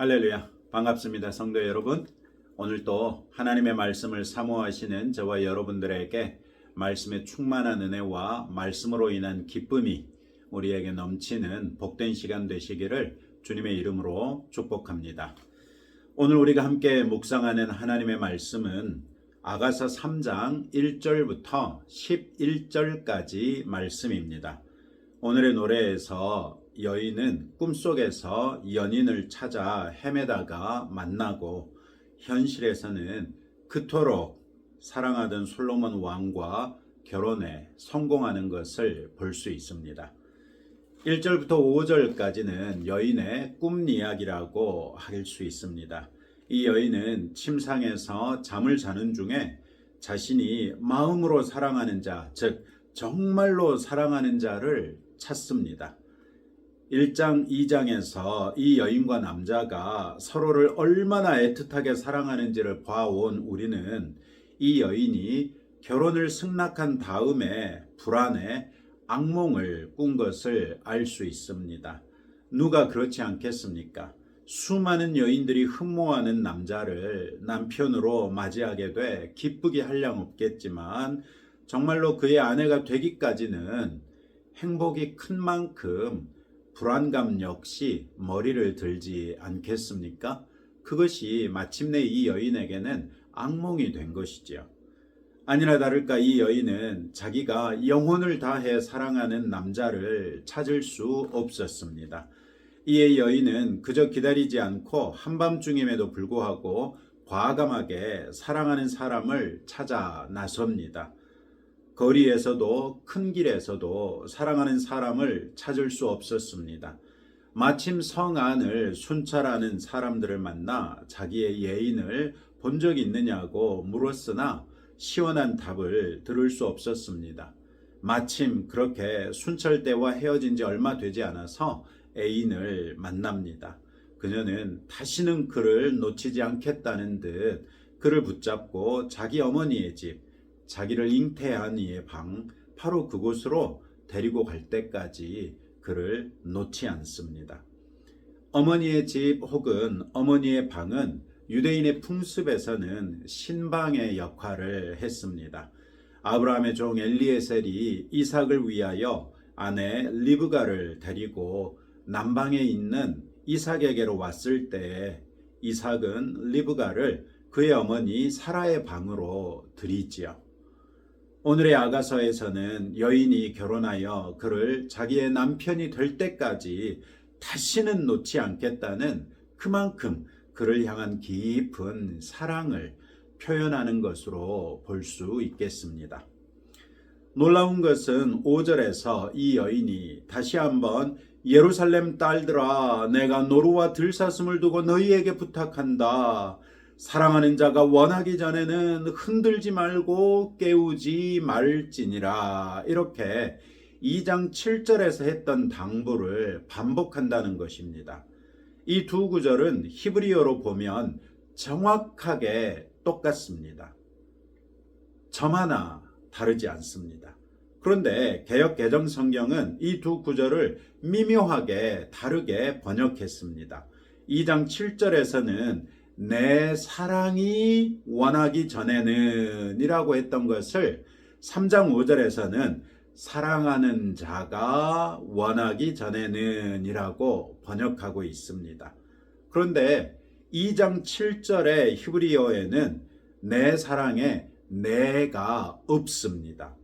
할렐루야, 반갑습니다. 성도 여러분, 오늘도 하나님의 말씀을 사모하시는 저와 여러분들에게 말씀의 충만한 은혜와 말씀으로 인한 기쁨이 우리에게 넘치는 복된 시간 되시기를 주님의 이름으로 축복합니다. 오늘 우리가 함께 묵상하는 하나님의 말씀은 아가서 3장 1절부터 11절까지 말씀입니다. 오늘의 노래에서 여인은 꿈속에서 연인을 찾아 헤매다가 만나고 현실에서는 그토록 사랑하던 솔로몬 왕과 결혼에 성공하는 것을 볼 수 있습니다. 1절부터 5절까지는 여인의 꿈 이야기라고 할 수 있습니다. 이 여인은 침상에서 잠을 자는 중에 자신이 마음으로 사랑하는 자, 즉 정말로 사랑하는 자를 찾습니다. 1장, 2장에서 이 여인과 남자가 서로를 얼마나 애틋하게 사랑하는지를 봐온 우리는 이 여인이 결혼을 승낙한 다음에 불안해 악몽을 꾼 것을 알 수 있습니다. 누가 그렇지 않겠습니까? 수많은 여인들이 흠모하는 남자를 남편으로 맞이하게 돼 기쁘기 한량없겠지만 정말로 그의 아내가 되기까지는 행복이 큰 만큼 불안감 역시 머리를 들지 않겠습니까? 그것이 마침내 이 여인에게는 악몽이 된 것이지요. 아니나 다를까 이 여인은 자기가 영혼을 다해 사랑하는 남자를 찾을 수 없었습니다. 이에 여인은 그저 기다리지 않고 한밤중임에도 불구하고 과감하게 사랑하는 사람을 찾아 나섭니다. 거리에서도 큰 길에서도 사랑하는 사람을 찾을 수 없었습니다. 마침 성 안을 순찰하는 사람들을 만나 자기의 예인을 본 적 있느냐고 물었으나 시원한 답을 들을 수 없었습니다. 마침 그렇게 순찰대와 헤어진 지 얼마 되지 않아서 애인을 만납니다. 그녀는 다시는 그를 놓치지 않겠다는 듯 그를 붙잡고 자기 어머니의 집, 자기를 잉태한 이의 방, 바로 그곳으로 데리고 갈 때까지 그를 놓지 않습니다. 어머니의 집 혹은 어머니의 방은 유대인의 풍습에서는 신방의 역할을 했습니다. 아브라함의 종 엘리에셀이 이삭을 위하여 아내 리브가를 데리고 남방에 있는 이삭에게로 왔을 때 이삭은 리브가를 그의 어머니 사라의 방으로 들이지요. 오늘의 아가서에서는 여인이 결혼하여 그를 자기의 남편이 될 때까지 다시는 놓지 않겠다는 그만큼 그를 향한 깊은 사랑을 표현하는 것으로 볼 수 있겠습니다. 놀라운 것은 5절에서 이 여인이 다시 한번 예루살렘 딸들아, 내가 노루와 들사슴을 두고 너희에게 부탁한다. 사랑하는 자가 원하기 전에는 흔들지 말고 깨우지 말지니라. 이렇게 2장 7절에서 했던 당부를 반복한다는 것입니다. 이 두 구절은 히브리어로 보면 정확하게 똑같습니다. 점 하나 다르지 않습니다. 그런데 개역 개정 성경은 이 두 구절을 미묘하게 다르게 번역했습니다. 2장 7절에서는 내 사랑이 원하기 전에는 이라고 했던 것을 3장 5절에서는 사랑하는 자가 원하기 전에는 이라고 번역하고 있습니다. 그런데 2장 7절의 히브리어에는 내 사랑에 내가 없습니다.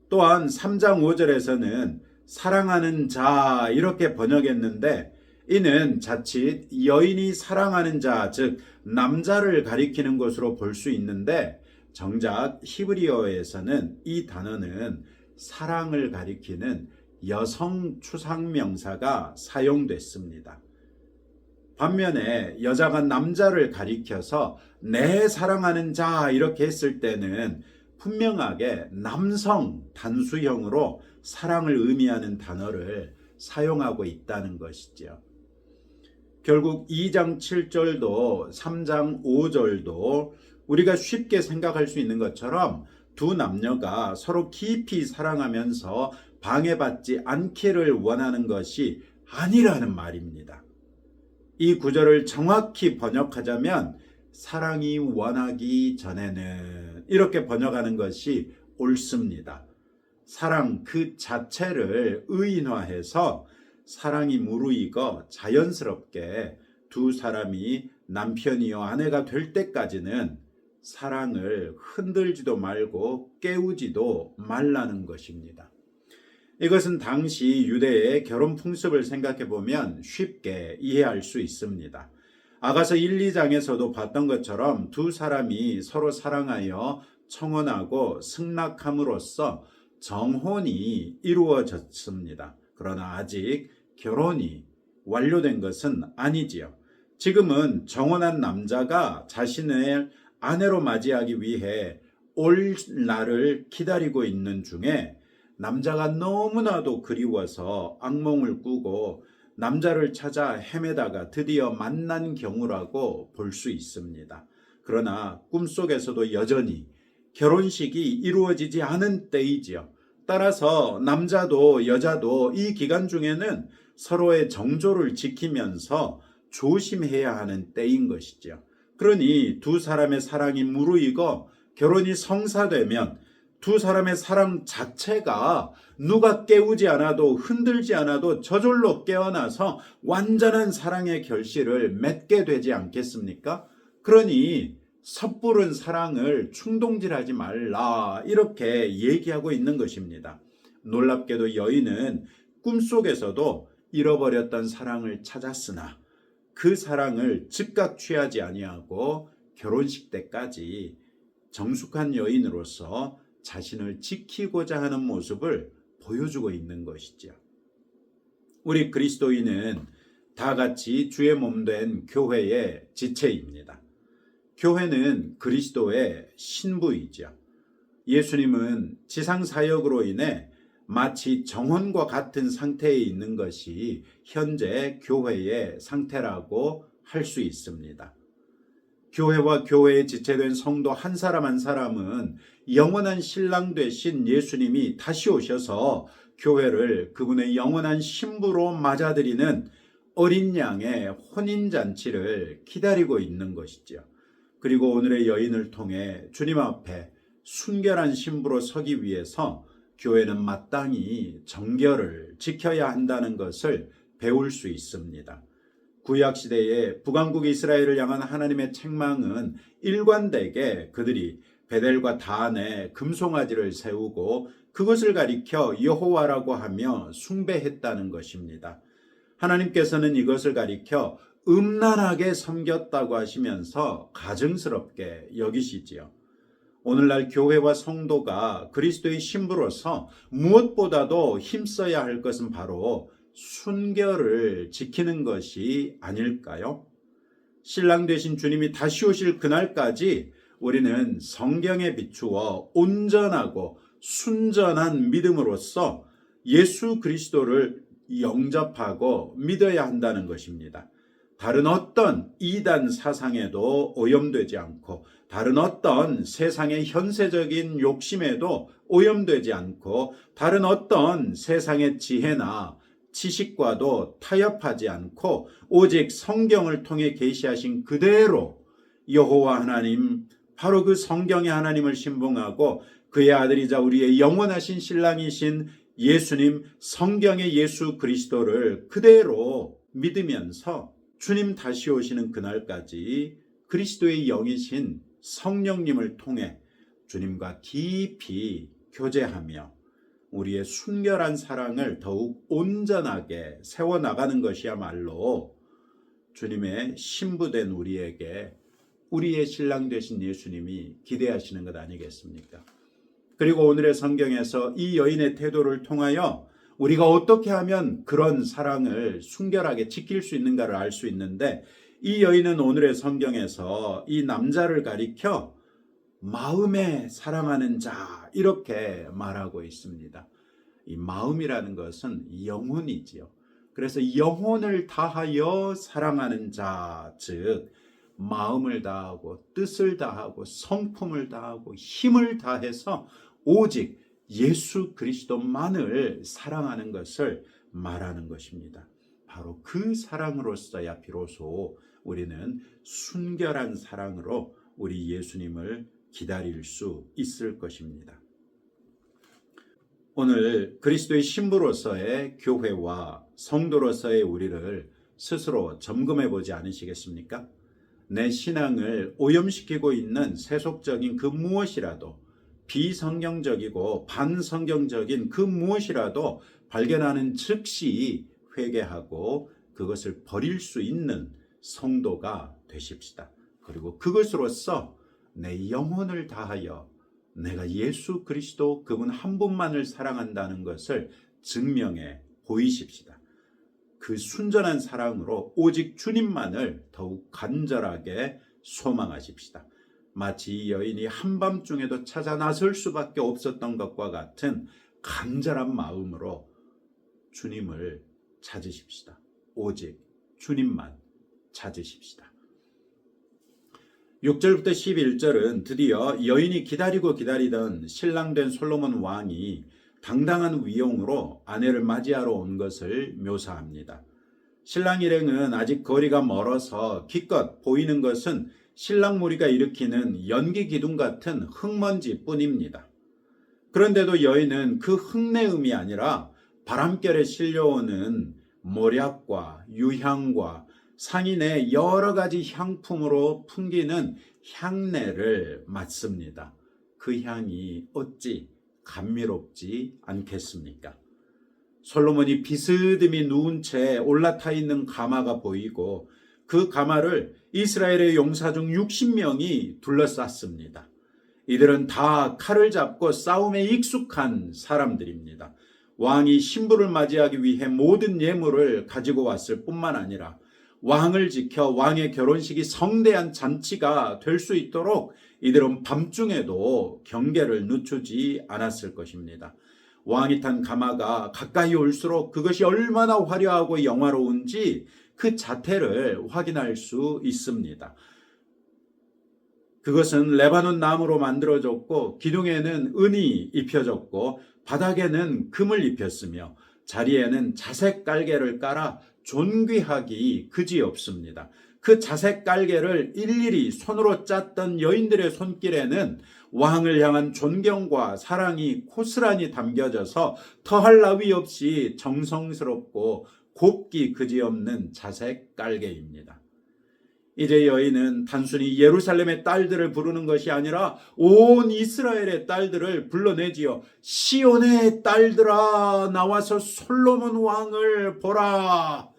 또한 3장 5절에서는 사랑하는 자 이렇게 번역했는데 이는 자칫 여인이 사랑하는 자, 즉 남자를 가리키는 것으로 볼 수 있는데 정작 히브리어에서는 이 단어는 사랑을 가리키는 여성 추상명사가 사용됐습니다. 반면에 여자가 남자를 가리켜서 내 사랑하는 자 이렇게 했을 때는 분명하게 남성 단수형으로 사랑을 의미하는 단어를 사용하고 있다는 것이죠. 결국 2장 7절도 3장 5절도 우리가 쉽게 생각할 수 있는 것처럼 두 남녀가 서로 깊이 사랑하면서 방해받지 않기를 원하는 것이 아니라는 말입니다. 이 구절을 정확히 번역하자면 사랑이 원하기 전에는 이렇게 번역하는 것이 옳습니다. 사랑 그 자체를 의인화해서 사랑이 무르익어 자연스럽게 두 사람이 남편이요 아내가 될 때까지는 사랑을 흔들지도 말고 깨우지도 말라는 것입니다. 이것은 당시 유대의 결혼 풍습을 생각해 보면 쉽게 이해할 수 있습니다. 아가서 1, 2장에서도 봤던 것처럼 두 사람이 서로 사랑하여 청혼하고 승낙함으로써 정혼이 이루어졌습니다. 그러나 아직 결혼이 완료된 것은 아니지요. 지금은 정혼한 남자가 자신을 아내로 맞이하기 위해 올 날을 기다리고 있는 중에 남자가 너무나도 그리워서 악몽을 꾸고 남자를 찾아 헤매다가 드디어 만난 경우라고 볼 수 있습니다. 그러나 꿈속에서도 여전히 결혼식이 이루어지지 않은 때이지요. 따라서 남자도 여자도 이 기간 중에는 서로의 정조를 지키면서 조심해야 하는 때인 것이죠. 그러니 두 사람의 사랑이 무르익어 결혼이 성사되면 두 사람의 사랑 자체가 누가 깨우지 않아도 흔들지 않아도 저절로 깨어나서 완전한 사랑의 결실을 맺게 되지 않겠습니까? 그러니 섣부른 사랑을 충동질하지 말라 이렇게 얘기하고 있는 것입니다. 놀랍게도 여인은 꿈속에서도 잃어버렸던 사랑을 찾았으나 그 사랑을 즉각 취하지 아니하고 결혼식 때까지 정숙한 여인으로서 자신을 지키고자 하는 모습을 보여주고 있는 것이죠. 우리 그리스도인은 다 같이 주의 몸된 교회의 지체입니다. 교회는 그리스도의 신부이죠. 예수님은 지상 사역으로 인해 마치 정혼과 같은 상태에 있는 것이 현재 교회의 상태라고 할 수 있습니다. 교회와 교회에 지체된 성도 한 사람 한 사람은 영원한 신랑 되신 예수님이 다시 오셔서 교회를 그분의 영원한 신부로 맞아들이는 어린 양의 혼인잔치를 기다리고 있는 것이죠. 그리고 오늘의 여인을 통해 주님 앞에 순결한 신부로 서기 위해서 교회는 마땅히 정결을 지켜야 한다는 것을 배울 수 있습니다. 구약시대에 북왕국 이스라엘을 향한 하나님의 책망은 일관되게 그들이 베델과 단에 금송아지를 세우고 그것을 가리켜 여호와라고 하며 숭배했다는 것입니다. 하나님께서는 이것을 가리켜 음란하게 섬겼다고 하시면서 가증스럽게 여기시지요. 오늘날 교회와 성도가 그리스도의 신부로서 무엇보다도 힘써야 할 것은 바로 순결을 지키는 것이 아닐까요? 신랑 되신 주님이 다시 오실 그날까지 우리는 성경에 비추어 온전하고 순전한 믿음으로써 예수 그리스도를 영접하고 믿어야 한다는 것입니다. 다른 어떤 이단 사상에도 오염되지 않고 다른 어떤 세상의 현세적인 욕심에도 오염되지 않고 다른 어떤 세상의 지혜나 지식과도 타협하지 않고 오직 성경을 통해 계시하신 그대로 여호와 하나님 바로 그 성경의 하나님을 신봉하고 그의 아들이자 우리의 영원하신 신랑이신 예수님 성경의 예수 그리스도를 그대로 믿으면서 주님 다시 오시는 그날까지 그리스도의 영이신 성령님을 통해 주님과 깊이 교제하며 우리의 순결한 사랑을 더욱 온전하게 세워나가는 것이야말로 주님의 신부된 우리에게 우리의 신랑 되신 예수님이 기대하시는 것 아니겠습니까? 그리고 오늘의 성경에서 이 여인의 태도를 통하여 우리가 어떻게 하면 그런 사랑을 순결하게 지킬 수 있는가를 알 수 있는데 이 여인은 오늘의 성경에서 이 남자를 가리켜 마음에 사랑하는 자 이렇게 말하고 있습니다. 이 마음이라는 것은 영혼이지요. 그래서 영혼을 다하여 사랑하는 자, 즉 마음을 다하고 뜻을 다하고 성품을 다하고 힘을 다해서 오직 예수 그리스도만을 사랑하는 것을 말하는 것입니다. 바로 그 사랑으로서야 비로소 우리는 순결한 사랑으로 우리 예수님을 기다릴 수 있을 것입니다. 오늘 그리스도의 신부로서의 교회와 성도로서의 우리를 스스로 점검해 보지 않으시겠습니까? 내 신앙을 오염시키고 있는 세속적인 그 무엇이라도, 비성경적이고 반성경적인 그 무엇이라도 발견하는 즉시 회개하고 그것을 버릴 수 있는 성도가 되십시다. 그리고 그것으로써 내 영혼을 다하여 내가 예수 그리스도 그분 한 분만을 사랑한다는 것을 증명해 보이십시다. 그 순전한 사랑으로 오직 주님만을 더욱 간절하게 소망하십시다. 마치 이 여인이 한밤중에도 찾아 나설 수밖에 없었던 것과 같은 간절한 마음으로 주님을 찾으십시다. 오직 주님만 찾으십시다. 6절부터 11절은 드디어 여인이 기다리고 기다리던 신랑된 솔로몬 왕이 당당한 위용으로 아내를 맞이하러 온 것을 묘사합니다. 신랑 일행은 아직 거리가 멀어서 기껏 보이는 것은 신랑 무리가 일으키는 연기 기둥 같은 흙먼지 뿐입니다. 그런데도 여인은 그 흙내음이 아니라 바람결에 실려오는 모략과 유향과 상인의 여러 가지 향품으로 풍기는 향내를 맡습니다. 그 향이 어찌 감미롭지 않겠습니까? 솔로몬이 비스듬히 누운 채 올라타 있는 가마가 보이고 그 가마를 이스라엘의 용사 중 60명이 둘러쌌습니다. 이들은 다 칼을 잡고 싸움에 익숙한 사람들입니다. 왕이 신부를 맞이하기 위해 모든 예물을 가지고 왔을 뿐만 아니라 왕을 지켜 왕의 결혼식이 성대한 잔치가 될 수 있도록 이들은 밤중에도 경계를 늦추지 않았을 것입니다. 왕이 탄 가마가 가까이 올수록 그것이 얼마나 화려하고 영화로운지 그 자태를 확인할 수 있습니다. 그것은 레바논 나무로 만들어졌고 기둥에는 은이 입혀졌고 바닥에는 금을 입혔으며 자리에는 자색 깔개를 깔아 존귀하기 그지없습니다. 그 자색 깔개를 일일이 손으로 짰던 여인들의 손길에는 왕을 향한 존경과 사랑이 고스란히 담겨져서 더할 나위 없이 정성스럽고 곱기 그지없는 자색 깔개입니다. 이제 여인은 단순히 예루살렘의 딸들을 부르는 것이 아니라 온 이스라엘의 딸들을 불러내지요. 시온의 딸들아, 나와서 솔로몬 왕을 보라.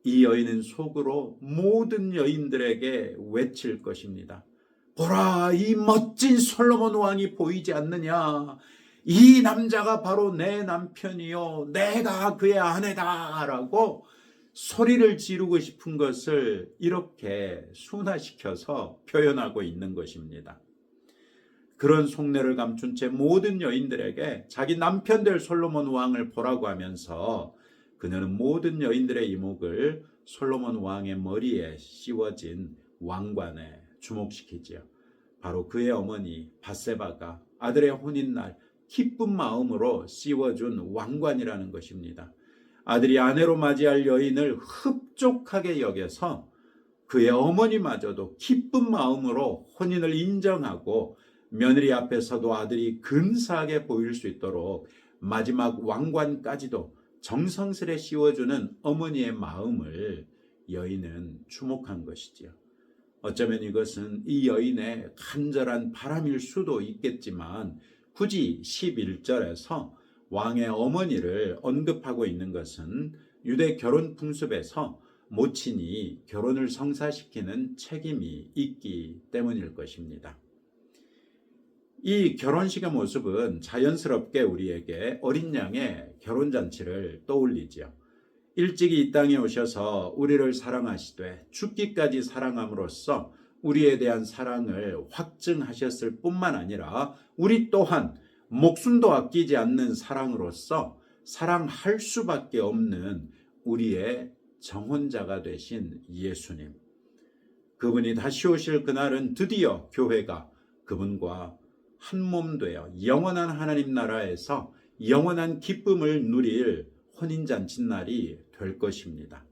이 여인은 속으로 모든 여인들에게 외칠 것입니다. 보라, 이 멋진 솔로몬 왕이 보이지 않느냐. 이 남자가 바로 내 남편이요, 내가 그의 아내다라고 소리를 지르고 싶은 것을 이렇게 순화시켜서 표현하고 있는 것입니다. 그런 속내를 감춘 채 모든 여인들에게 자기 남편 될 솔로몬 왕을 보라고 하면서 그녀는 모든 여인들의 이목을 솔로몬 왕의 머리에 씌워진 왕관에 주목시키지요. 바로 그의 어머니 밧세바가 아들의 혼인날 기쁜 마음으로 씌워준 왕관이라는 것입니다. 아들이 아내로 맞이할 여인을 흡족하게 여겨서 그의 어머니마저도 기쁜 마음으로 혼인을 인정하고 며느리 앞에서도 아들이 근사하게 보일 수 있도록 마지막 왕관까지도 정성스레 씌워주는 어머니의 마음을 여인은 주목한 것이지요. 어쩌면 이것은 이 여인의 간절한 바람일 수도 있겠지만 굳이 11절에서 왕의 어머니를 언급하고 있는 것은 유대 결혼 풍습에서 모친이 결혼을 성사시키는 책임이 있기 때문일 것입니다. 이 결혼식의 모습은 자연스럽게 우리에게 어린 양의 결혼잔치를 떠올리지요. 일찍이 이 땅에 오셔서 우리를 사랑하시되 죽기까지 사랑함으로써 우리에 대한 사랑을 확증하셨을 뿐만 아니라 우리 또한 목숨도 아끼지 않는 사랑으로서 사랑할 수밖에 없는 우리의 정혼자가 되신 예수님. 그분이 다시 오실 그날은 드디어 교회가 그분과 한 몸 되어 영원한 하나님 나라에서 영원한 기쁨을 누릴 혼인잔치 날이 될 것입니다.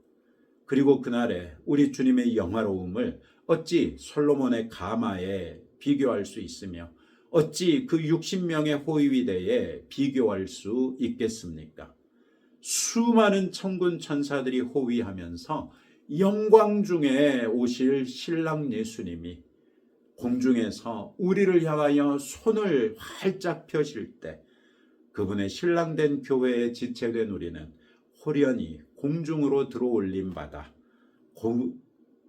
그리고 그날에 우리 주님의 영화로움을 어찌 솔로몬의 가마에 비교할 수 있으며 어찌 그 60명의 호위대에 비교할 수 있겠습니까? 수많은 천군 천사들이 호위하면서 영광 중에 오실 신랑 예수님이 공중에서 우리를 향하여 손을 활짝 펴실 때 그분의 신랑된 교회에 지체된 우리는 호련히 공중으로 들어올림 받아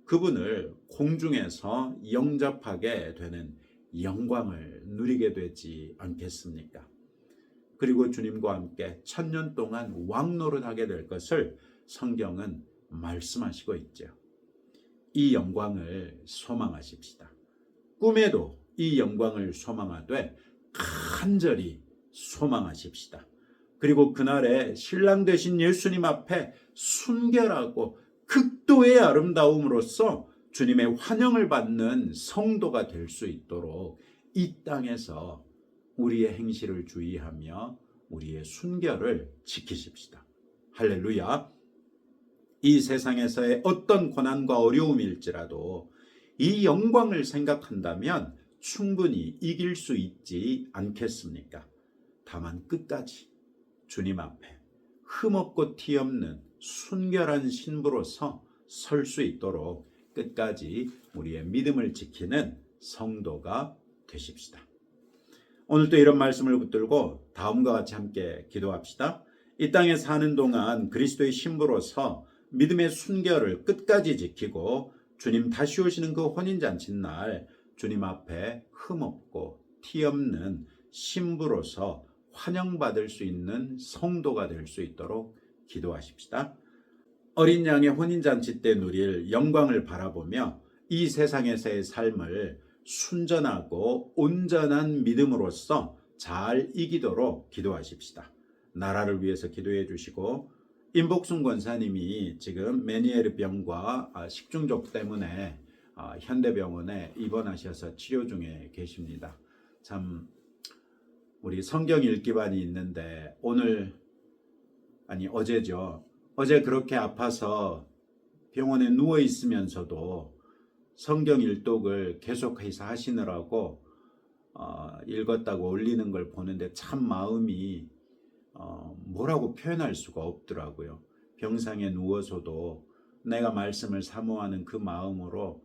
그분을 공중에서 영접하게 되는 영광을 누리게 되지 않겠습니까? 그리고 주님과 함께 1000년 동안 왕노릇하게 될 것을 성경은 말씀하시고 있죠. 이 영광을 소망하십시다. 꿈에도 이 영광을 소망하되 간절히 소망하십시다. 그리고 그날에 신랑 되신 예수님 앞에 순결하고 극도의 아름다움으로써 주님의 환영을 받는 성도가 될 수 있도록 이 땅에서 우리의 행실을 주의하며 우리의 순결을 지키십시다. 할렐루야. 이 세상에서의 어떤 고난과 어려움일지라도 이 영광을 생각한다면 충분히 이길 수 있지 않겠습니까? 다만 끝까지 주님 앞에 흠없고 티없는 순결한 신부로서 설 수 있도록 끝까지 우리의 믿음을 지키는 성도가 되십시다. 오늘도 이런 말씀을 붙들고 다음과 같이 함께 기도합시다. 이 땅에 사는 동안 그리스도의 신부로서 믿음의 순결을 끝까지 지키고 주님 다시 오시는 그 혼인잔치날 주님 앞에 흠없고 티없는 신부로서 환영받을 수 있는 성도가 될 수 있도록 기도하십시다. 어린 양의 혼인잔치 때 누릴 영광을 바라보며 이 세상에서의 삶을 순전하고 온전한 믿음으로써 잘 이기도록 기도하십시다. 나라를 위해서 기도해 주시고 임복순 권사님이 지금 메니에르 병과 식중독 때문에 현대병원에 입원하셔서 치료 중에 계십니다. 참 우리 성경 읽기반이 있는데 어제죠. 어제 그렇게 아파서 병원에 누워 있으면서도 성경 일독을 계속해서 하시느라고 읽었다고 올리는 걸 보는데 참 마음이 뭐라고 표현할 수가 없더라고요. 병상에 누워서도 내가 말씀을 사모하는 그 마음으로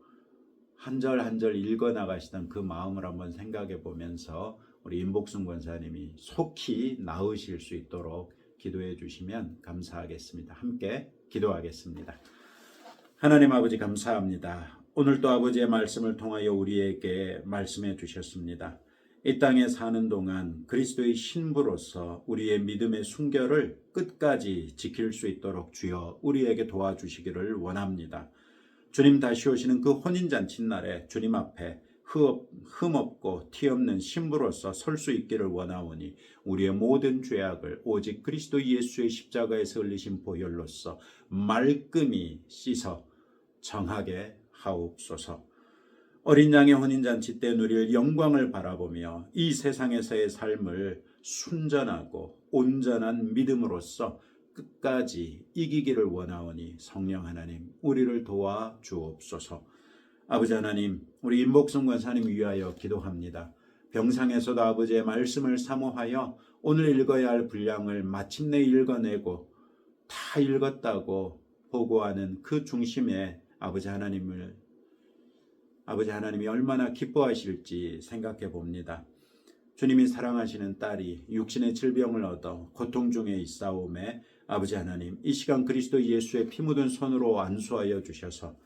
한 절 한 절 읽어 나가시던 그 마음을 한번 생각해 보면서 우리 임복순 권사님이 속히 나으실 수 있도록 기도해 주시면 감사하겠습니다. 함께 기도하겠습니다. 하나님 아버지 감사합니다. 오늘도 아버지의 말씀을 통하여 우리에게 말씀해 주셨습니다. 이 땅에 사는 동안 그리스도의 신부로서 우리의 믿음의 순결을 끝까지 지킬 수 있도록 주여 우리에게 도와주시기를 원합니다. 주님 다시 오시는 그 혼인잔치 날에 주님 앞에 흠없고 티없는 신부로서 설 수 있기를 원하오니 우리의 모든 죄악을 오직 그리스도 예수의 십자가에서 흘리신 보혈로서 말끔히 씻어 정하게 하옵소서. 어린 양의 혼인잔치 때 누릴 영광을 바라보며 이 세상에서의 삶을 순전하고 온전한 믿음으로써 끝까지 이기기를 원하오니 성령 하나님 우리를 도와 주옵소서. 아버지 하나님 우리 임복순 권사님 위하여 기도합니다. 병상에서도 아버지의 말씀을 사모하여 오늘 읽어야 할 분량을 마침내 읽어내고 다 읽었다고 보고하는 그 중심에 아버지 하나님이 얼마나 기뻐하실지 생각해 봅니다. 주님이 사랑하시는 딸이 육신의 질병을 얻어 고통 중에 있사오매 아버지 하나님 이 시간 그리스도 예수의 피 묻은 손으로 안수하여 주셔서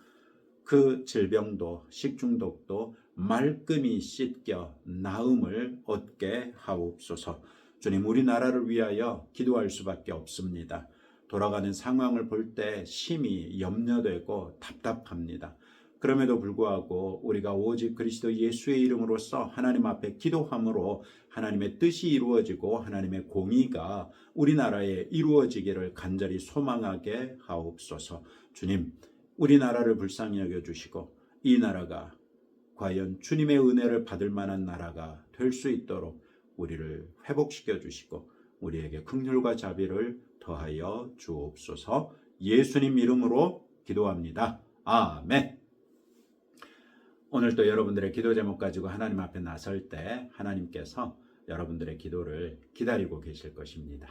그 질병도 식중독도 말끔히 씻겨 나음을 얻게 하옵소서. 주님 우리나라를 위하여 기도할 수밖에 없습니다. 돌아가는 상황을 볼 때 심히 염려되고 답답합니다. 그럼에도 불구하고 우리가 오직 그리스도 예수의 이름으로써 하나님 앞에 기도함으로 하나님의 뜻이 이루어지고 하나님의 공의가 우리나라에 이루어지기를 간절히 소망하게 하옵소서. 주님 우리나라를 불쌍히 여겨주시고 이 나라가 과연 주님의 은혜를 받을 만한 나라가 될 수 있도록 우리를 회복시켜 주시고 우리에게 긍휼과 자비를 더하여 주옵소서. 예수님 이름으로 기도합니다. 아멘. 오늘도 여러분들의 기도 제목 가지고 하나님 앞에 나설 때 하나님께서 여러분들의 기도를 기다리고 계실 것입니다.